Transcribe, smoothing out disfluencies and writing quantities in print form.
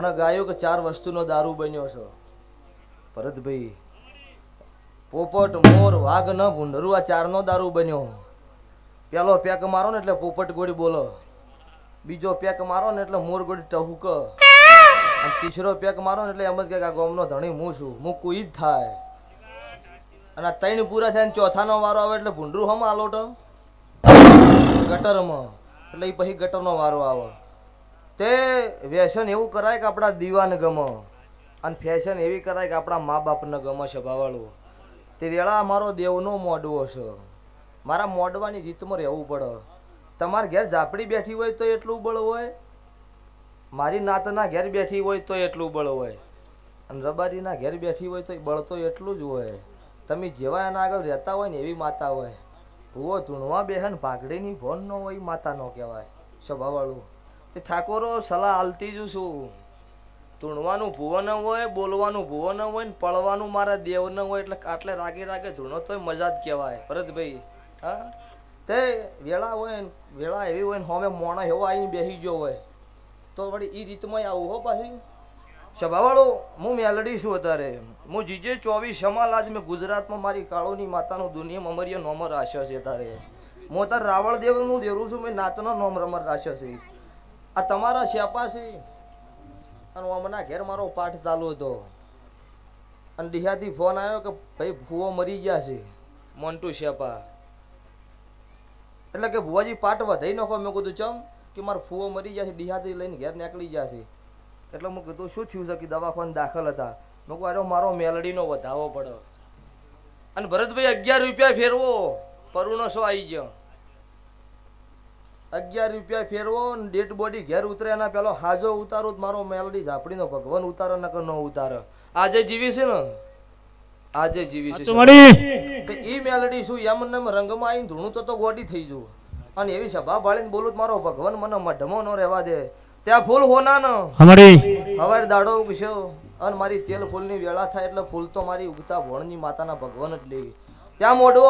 હમણાં ગાયો કે 4 વસ્તુનો દારૂ બન્યો છે ભરતભાઈ. પોપટ, મોર, વાઘ ન ભૂંડરું, આ 4નો દારૂ બન્યો. પેલો પેક મારો ને એટલે પોપટ ગોળી બોલો, બીજો પેક મારો ને એટલે મોર ગોળી ટહુક, અને ત્રીજો પેક મારો ને એટલે એમ જ કે આ ગામનો ધણી હું છું, હું કોઈ જ થાય. અને આ 3 પૂરા થાય ને ચોથાનો વારો આવે એટલે ભૂંડરું હમ આલોટ ગટરમાં, એટલે એ પછી ગટરનો વારો આવે. તે વ્યસન એવું કરાય કે આપણા દીવાને ગમે, અને ફેશન એવી કરાય કે આપણા મા બાપને ગમે છે ભાવાળું. તે વેળા મારો દેવનો મોડવો છે, મારા મોડવાની રીતમાં રહેવું પડે. તમારા ઘેર ઝાપડી બેઠી હોય તો એટલું બળ હોય, મારી નાતના ઘેર બેઠી હોય તો એટલું બળ હોય, અને રબારીના ઘેર બેઠી હોય તો બળ તો એટલું જ હોય. તમે જેવા એના આગળ રહેતા હોય ને એવી માતા હોય. ભૂવો ધૂણવા બેહન ભાગડીની ભોન ન હોય માતા ન કહેવાય સ્વભાવવાળું. તે ઠાકોરો સલાહ આલતી જ છું, ધૂણવાનું ભૂવો ન હોય, બોલવાનું ભૂવો ન હોય ને પડવાનું મારા દેવ ન હોય, એટલે આટલે રાગે રાગે ધૂણો તોય મજા જ કહેવાય ભરતભાઈ. હા, તે વેળા હોય ને, વેળા એવી હોય ને હોમે મોણા એવો આવીને બેસી ગયો હોય તો વળી એ રીતમાં આવું હો પાછી સ્વભાવવાળો. હું મેલડી છું અત્યારે, હું જીજે 24 સમાલ આજ મેં ગુજરાતમાં મારી કાળોની માતાનું દુનિયામાં અમરિય નોમર રાખ્યો છે. તારે હું અત્યારે રાવળદેવનું દેરું છું, મેં નાતનો નોમ રમર રાખ્યો છે. આ તમારા શેપા છે, અને હમણાં ઘેર મારો પાઠ ચાલુ હતો અને ડીહાથી ફોન આવ્યો કે ભાઈ ભૂવો મરી ગયા છે મોન્ટુ શેપા. એટલે કે ભુવાજી પાઠ વધાઈ નાખો. મેં કીધું ચમ કે મારા ફૂવો મરી ગયા છે, ડીહાથી લઈને ઘેર નીકળી ગયા છે. એટલે મેં કીધું શું થયું છે કે દવાખાને દાખલ હતા. મેં કહું અરે મારો મેલડીનો વધાવો પડે. અને ભરતભાઈ 11 રૂપિયા ફેરવો પરુણો શો આવી ગયો. 11 રૂપિયા ફેરવો ને ડેડ બોડી ઘેર ઉતરે એના પેલો હાજો ઉતારો મારો મેલડી ઝાપડીનો ભગવાન ઉતારો નકર ન ઉતારે. આજે જીવી છે ને, આજે જીવી છે ઈ મેલડી શું એમ ને રંગમાં આવીને ધૂણું તો ગોડી થઈ જવું. અને એવી સભા ભાળીને બોલું મારો ભગવાન મને મઢમો ન રહેવા દે. ત્યાં ફૂલ હોના ન હવારે દાડો ઉગશો, અને મારી તેલ ફૂલની વેળા થાય એટલે ફૂલ તો મારી ઉગતા ભણની માતાના ભગવાન જ લેવી. ત્યાં મોઢવો